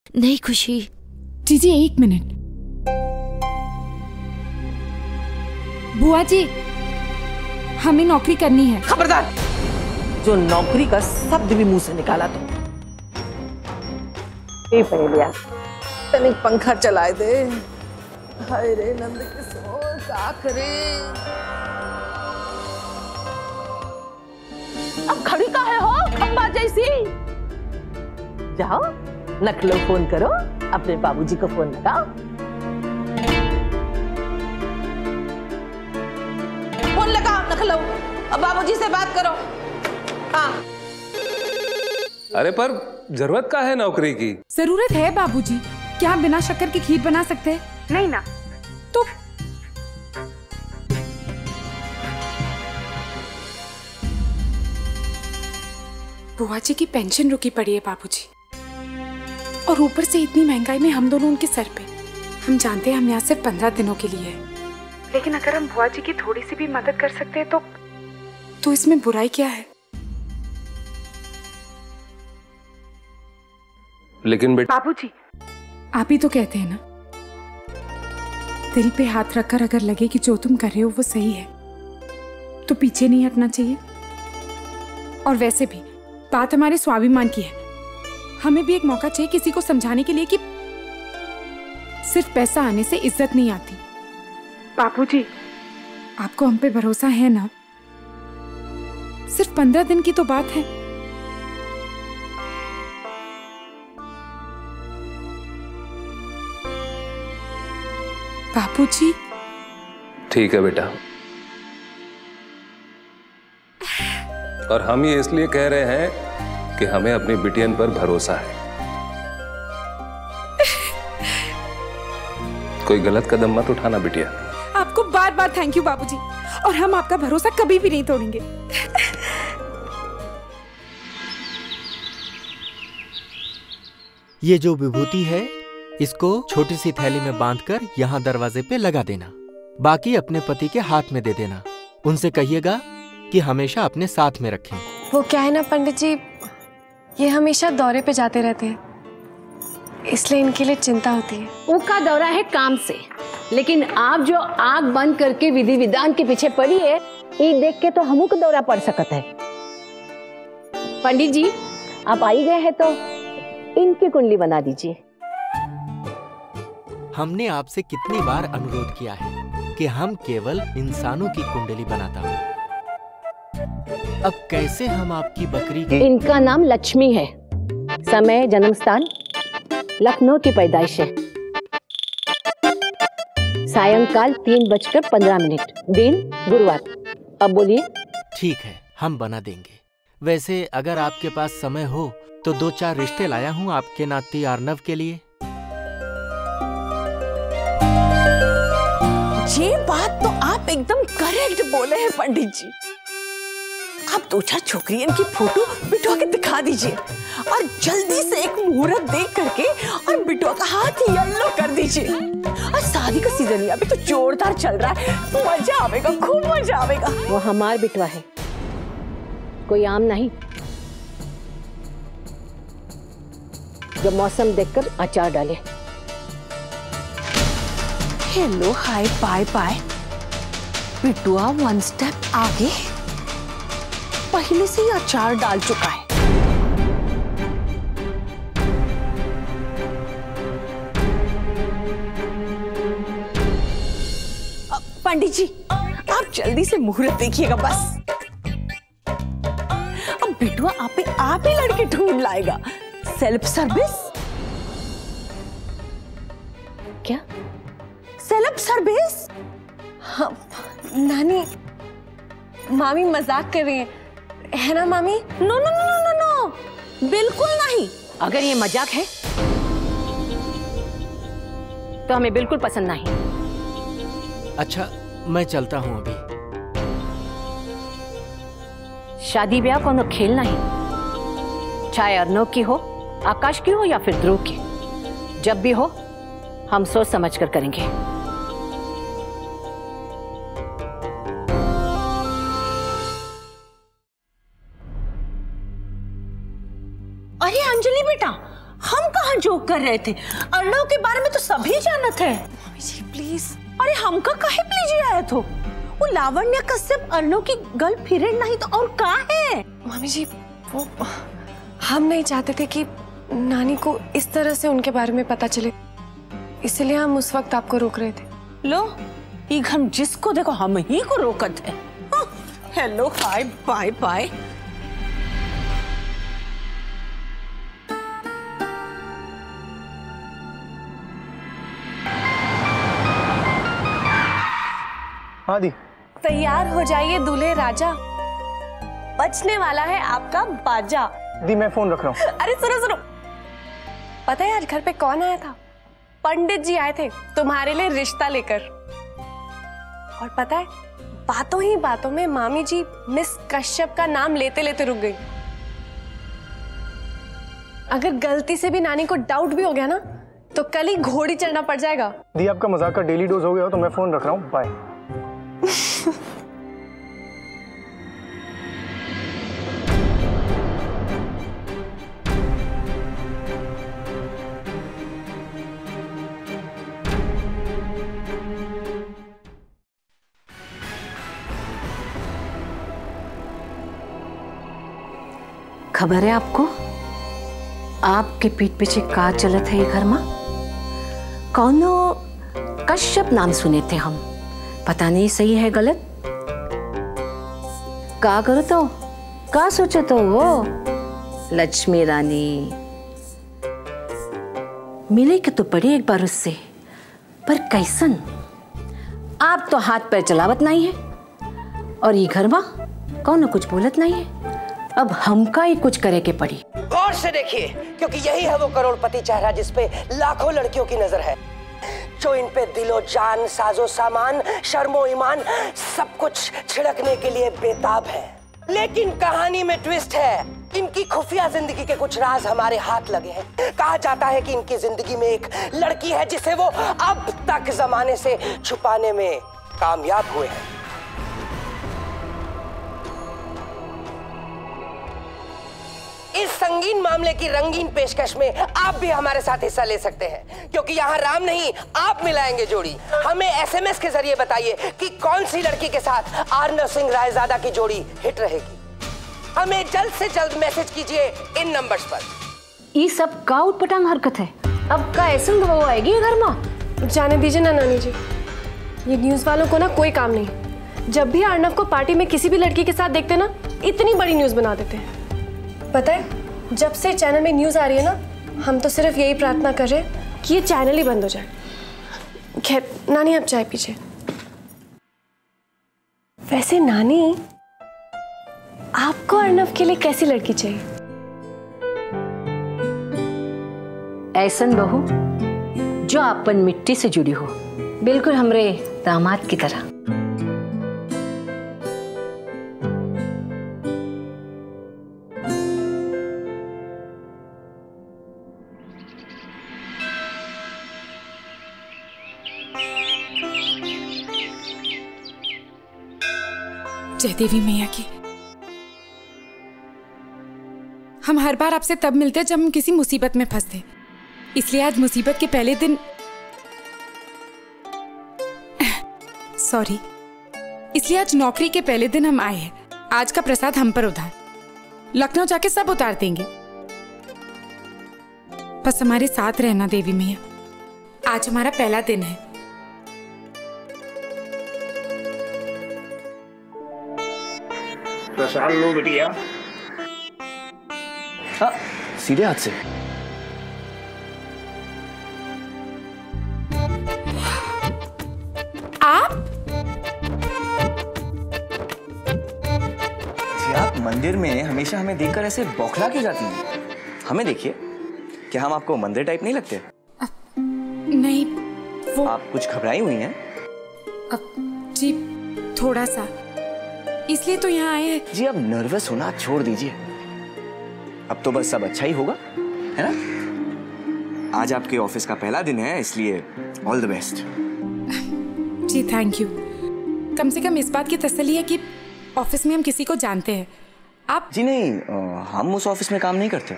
नहीं खुशी। जीजी एक मिनट। बुआ जी, हमें नौकरी करनी है। खबरदार, जो नौकरी का शब्द भी मुंह से निकाला तो पहले तनिक पंखा चलाए दे। हाय रे नंद किशोर, क्या करे। अब खड़ी का है हो खंबा जैसी। जाओ नखलो फोन करो, अपने बाबूजी को फोन लगाओ। फोन लगाओ नखलो, अब बाबूजी से बात करो। हाँ। अरे पर जरूरत का है नौकरी की? जरूरत है बाबूजी। क्या आप बिना शक्कर की खीर बना सकते हैं? नहीं ना। तो बुआ जी की पेंशन रुकी पड़ी है बाबूजी, और ऊपर से इतनी महंगाई में हम दोनों उनके सर पे। हम जानते हैं हम यहाँ सिर्फ 15 दिनों के लिए है, लेकिन अगर हम बुआ जी की थोड़ी सी भी मदद कर सकते हैं तो इसमें बुराई क्या है? लेकिन बेटा बाबूजी, आप ही तो कहते हैं ना, दिल पे हाथ रखकर अगर लगे कि जो तुम कर रहे हो वो सही है तो पीछे नहीं हटना चाहिए। और वैसे भी बात हमारे स्वाभिमान की है। हमें भी एक मौका चाहिए किसी को समझाने के लिए कि सिर्फ पैसा आने से इज्जत नहीं आती। बाबूजी, आपको हम पे भरोसा है ना? सिर्फ 15 दिन की तो बात है। बाबूजी। ठीक है बेटा, और हम ये इसलिए कह रहे हैं कि हमें अपनी बिटियन पर भरोसा है। कोई गलत कदम मत उठाना बिटिया। आपको बार बार थैंक यू बाबूजी, और हम आपका भरोसा कभी भी नहीं तोड़ेंगे। ये जो विभूति है, इसको छोटी सी थैली में बांधकर यहाँ दरवाजे पे लगा देना। बाकी अपने पति के हाथ में दे देना। उनसे कहिएगा कि हमेशा अपने साथ में रखें। वो क्या है ना पंडित जी, ये हमेशा दौरे पे जाते रहते हैं, इसलिए इनके लिए चिंता होती है। उनका दौरा है काम से, लेकिन आप जो आंख बंद करके विधि विधान के पीछे पड़ी है, ये देख के तो हमू को दौरा पड़ सकता है। पंडित जी, आप आई गए हैं तो इनकी कुंडली बना दीजिए। हमने आपसे कितनी बार अनुरोध किया है कि हम केवल इंसानों की कुंडली बनाता हूँ। अब कैसे हम आपकी बकरी की? इनका नाम लक्ष्मी है, समय जन्म स्थान लखनऊ की पैदाइश है, सायंकाल 3:15, दिन गुरुवार। अब बोलिए। ठीक है, हम बना देंगे। वैसे अगर आपके पास समय हो तो 2-4 रिश्ते लाया हूँ आपके नाती अर्नव के लिए। ये बात तो आप एकदम करेक्ट बोले हैं पंडित जी। आप 2-4 छोकरियन की फोटो बिटुआ के दिखा दीजिए, और जल्दी से एक मुहूर्त देख करके और बिटुआ का हाथ येलो कर दीजिए। और शादी का सीजन अभी तो जोरदार चल रहा है, मजा आवेगा, खूब मजा आवेगा। वो हमार बिटवा है, कोई आम नहीं। जो मौसम देखकर अचार डाले। Hello hi bye bye. बिटुआ 1 स्टेप आगे, पहले से ही अचार डाल चुका है। पंडित जी, आप जल्दी से मुहूर्त देखिएगा बस। अब बिटुआ आप ही लड़के ढूंढ लाएगा। Self service. क्या सेल्फ सर्विस? हाँ, नानी, मामी मजाक कर रही है ना मामी? No no no no no, बिल्कुल नहीं। अगर ये मजाक है तो हमें बिल्कुल पसंद नहीं। अच्छा, मैं चलता हूँ अभी। शादी ब्याह कोनो खेल नहीं, चाहे अर्नव की हो, आकाश की हो या फिर ध्रुव की। जब भी हो हम सोच समझ कर करेंगे। अरे अंजलि बेटा, हम कहाँ जोक कर रहे थे। अर्णव के बारे में तो सभी जानत है। Mummy ji please. अरे हमका काहे प्लीज आया तो? वो लावण्य कश्यप अर्णव की गर्लफ्रेंड नहीं तो और का है? मम्मी जी वो हम नहीं चाहते थे कि नानी को इस तरह से उनके बारे में पता चले, इसलिए हम उस वक्त आपको रोक रहे थे। लो ये घर जिसको देखो हम ही को रोकत है। Hello hi bye bye. हाँ दी। तैयार हो जाइए दूल्हे राजा, बजने वाला है आपका बाजा। दी मैं फोन रख रहा हूँ। अरे सुनो सुनो, पता है आज घर पे कौन आया था? पंडित जी आए थे तुम्हारे लिए रिश्ता लेकर। और पता है बातों ही बातों में मामी जी मिस कश्यप का नाम लेते लेते रुक गई। अगर गलती से भी नानी को डाउट भी हो गया ना तो कल ही घोड़ी चढ़ना पड़ जाएगा। दी आपका मजाक का डेली डोज हो गया हो तो मैं फोन रख रहा हूँ, बाय। खबर है आपको आपके पीठ पीछे का चलत है ये घर में? कौनो कश्यप नाम सुने थे हम, पता नहीं सही है गलत। का करो तो का सोचो तो वो लक्ष्मी रानी मिले के तो पड़ी एक बार उससे, पर कैसन? आप तो हाथ पैर चलावत नहीं है और ये घर में कौन कुछ बोलत नहीं है। अब हमका ही कुछ करे के पड़ी। गौर से देखिए क्योंकि यही है वो करोड़पति चेहरा जिसपे लाखों लड़कियों की नजर है, जो इन पे दिलो जान साजो सामान शर्मो ईमान सब कुछ छिड़कने के लिए बेताब है। लेकिन कहानी में ट्विस्ट है, इनकी खुफिया जिंदगी के कुछ राज हमारे हाथ लगे हैं। कहा जाता है कि इनकी जिंदगी में एक लड़की है जिसे वो अब तक जमाने से छुपाने में कामयाब हुए हैं। इस संगीन मामले की रंगीन पेशकश में आप भी हमारे साथ हिस्सा ले सकते हैं, क्योंकि यहाँ राम नहीं आप मिलाएंगे जोड़ी। हमें एसएमएस के जरिए बताइए कि कौन सी लड़की के साथ अर्णव सिंह रायजादा की जोड़ी हिट रहेगी। हमें जल्द से जल्द मैसेज कीजिए इन नंबर्स पर। ये सब का उटपटांग हरकत है, अब का ऐसा वो आएगी घर में? जाने दीजिए ना नानी जी, ये न्यूज वालों को ना कोई काम नहीं। जब भी अर्णव को पार्टी में किसी भी लड़की के साथ देखते ना इतनी बड़ी न्यूज बना देते हैं। पता है जब से चैनल में न्यूज आ रही है ना, हम तो सिर्फ यही प्रार्थना कर रहे हैं कि ये चैनल ही बंद हो जाए। खैर नानी आप चाय पीजिए। वैसे नानी आपको अर्णव के लिए कैसी लड़की चाहिए? ऐसन बहू जो अपन मिट्टी से जुड़ी हो, बिल्कुल हमरे दामाद की तरह। जय देवी मैया की। हम हर बार आपसे तब मिलते हैं जब हम किसी मुसीबत में फंसते, इसलिए आज मुसीबत के पहले दिन सॉरी, इसलिए आज नौकरी के पहले दिन हम आए हैं। आज का प्रसाद हम पर उधार, लखनऊ जाके सब उतार देंगे। बस हमारे साथ रहना देवी मैया। आज हमारा पहला दिन है। प्रसाद लो बिटिया। हाँ सीधे हाथ से। आप मंदिर में हमेशा हमें देखकर ऐसे बौखला के जाती हैं। हमें देखिए, क्या हम आपको मंदिर टाइप नहीं लगते? नहीं वो आप कुछ घबराई हुई हैं? जी थोड़ा सा, इसलिए तो यहाँ आए हैं। जी अब नर्वस होना छोड़ दीजिए, अब तो बस सब अच्छा ही होगा, है ना? आज आपके ऑफिस का पहला दिन है, इसलिए ऑल द बेस्ट। जी थैंक यू। कम से कम इस बात की तसल्ली है कि ऑफिस में हम किसी को जानते हैं। आप? जी नहीं, हम उस ऑफिस में काम नहीं करते।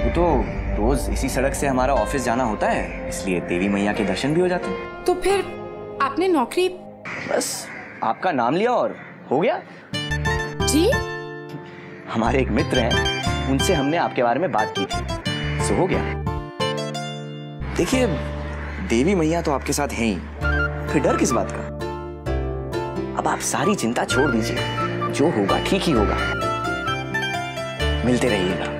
वो तो रोज इसी सड़क से हमारा ऑफिस जाना होता है, इसलिए देवी मैया के दर्शन भी हो जाते हैं। तो फिर आपने नौकरी? बस आपका नाम लिया और हो गया। जी? हमारे एक मित्र हैं, उनसे हमने आपके बारे में बात की थी, सो हो गया। देखिए, देवी मैया तो आपके साथ हैं ही, फिर डर किस बात का? अब आप सारी चिंता छोड़ दीजिए, जो होगा ठीक ही होगा। मिलते रहिएगा।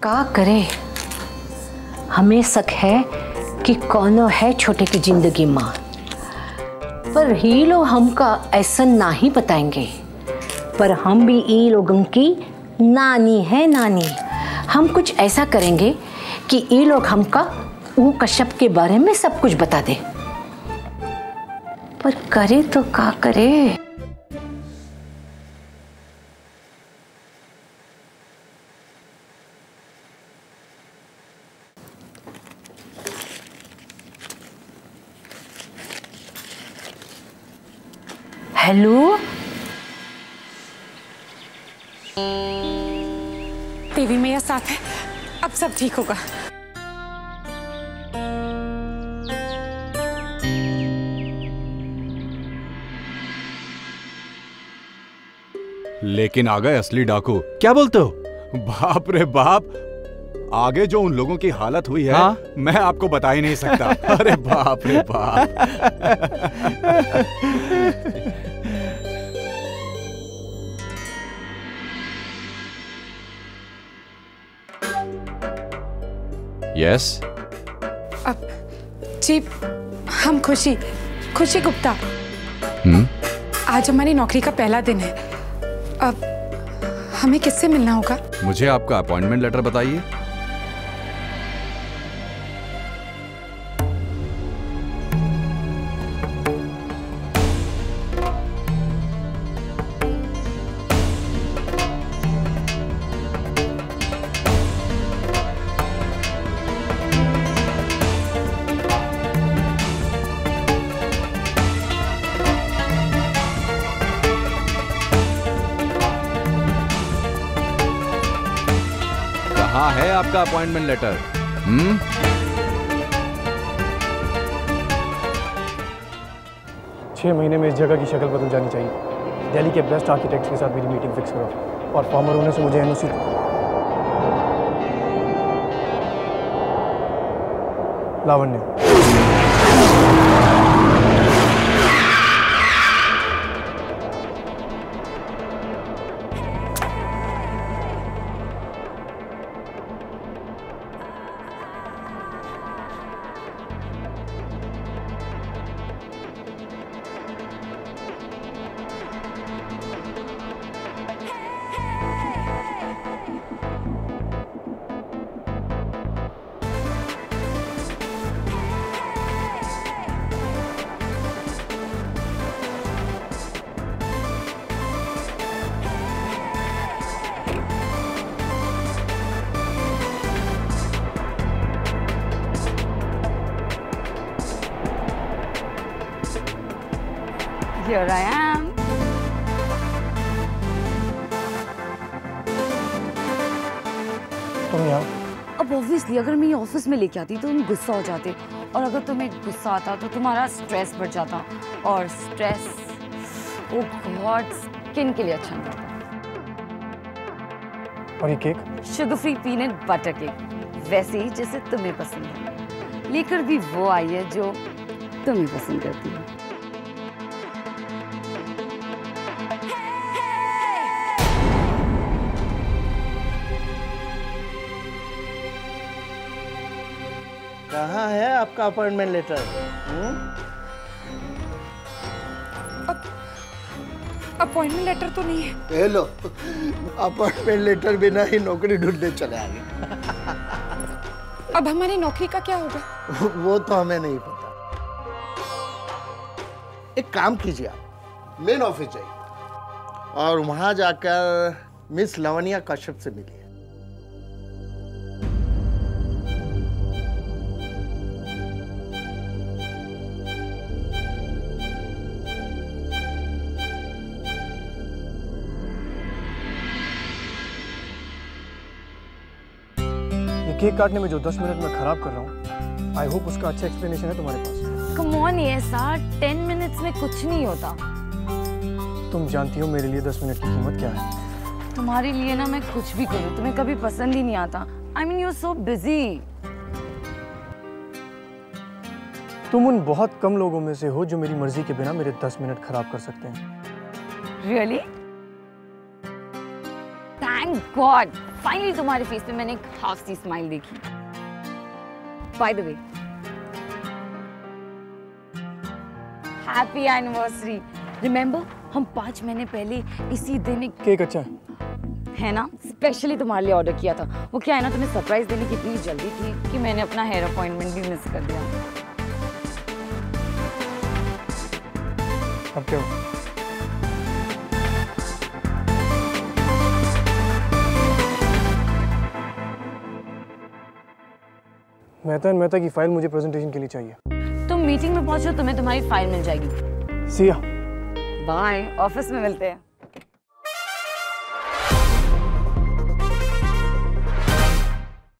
का करे, हमें शक है कि कौनो है छोटे की जिंदगी माँ, पर ही लोग हमका ऐसा ना ही बताएंगे। पर हम भी ई लोगों की नानी है नानी। हम कुछ ऐसा करेंगे कि ई लोग हमका वो कश्यप के बारे में सब कुछ बता दे। पर करे तो का करे। हेलो, देवी मैया साथ है, अब सब ठीक होगा। लेकिन आ गए असली डाकू। क्या बोलते हो? बाप रे बाप, आगे जो उन लोगों की हालत हुई है, हाँ? मैं आपको बता ही नहीं सकता। अरे बाप रे बाप। यस अब जी, हम खुशी गुप्ता। आज हमारी नौकरी का पहला दिन है। अब हमें किससे मिलना होगा? मुझे आपका अपॉइंटमेंट लेटर बताइए। कहाँ है आपका अपॉइंटमेंट लेटर? 6 महीने में इस जगह की शक्ल बदल जानी चाहिए। दिल्ली के बेस्ट आर्किटेक्ट्स के साथ मेरी मीटिंग फिक्स करो और फार्मर होने से मुझे एनओसी दो। लावण्य। Here I am. तुम यहाँ? अब ऑब्वियसली अगर मैं ये ऑफिस में लेके आती तो तुम गुस्सा हो जाते, और अगर तुम्हें गुस्सा आता तो तुम्हारा स्ट्रेस बढ़ जाता, और स्ट्रेस ओह गॉड स्किन के लिए अच्छा नहीं होता। और ये cake? Sugar free peanut butter cake, वैसे ही जैसे तुम्हें पसंद है, लेकर भी वो आई है जो तुम्हें पसंद करती है। कहाँ है आपका अपॉइंटमेंट लेटर? अपॉइंटमेंट लेटर तो नहीं है। हेलो, अपॉइंटमेंट लेटर बिना ही नौकरी ढूंढने चले आ गए। अब हमारी नौकरी का क्या होगा? वो तो हमें नहीं पता। एक काम कीजिए, आप मेन ऑफिस जाइए और वहां जाकर मिस लवनिया कश्यप से मिलिए। केक काटने में जो 10 मिनट में खराब कर रहा हूँ, आई होप उसका अच्छा एक्सप्लेनेशन है तुम्हारे पास। कम ऑन ऐसा 10 मिनट्स में कुछ नहीं होता। तुम जानती हो मेरे लिए 10 मिनट की कीमत क्या है। तुम्हारे लिए ना मैं कुछ भी करूँ, तुम्हें कभी पसंद ही नहीं आता। I mean you are so busy. तुम उन बहुत कम लोगों में से हो जो मेरी मर्जी के बिना मेरे 10 मिनट खराब कर सकते हैं। रियली? थैंक गॉड, फाइनली तुम्हारे फेस पे मैंने एक हाफ सी स्माइल देखी। By the way, happy anniversary. Remember हम 5 महीने पहले इसी दिन एक केक अच्छा है ना, स्पेशली तुम्हारे लिए ऑर्डर किया था। वो क्या है ना, तुम्हें सरप्राइज देने की इतनी जल्दी थी कि मैंने अपना हेयर अपॉइंटमेंट भी मिस कर दिया। अब क्या हो? मेहता की फाइल मुझे प्रेजेंटेशन के लिए चाहिए। तुम मीटिंग में पहुंचो, तुम्हें तुम्हारी फाइल मिल जाएगी। See ya। बाय, ऑफिस में मिलते हैं।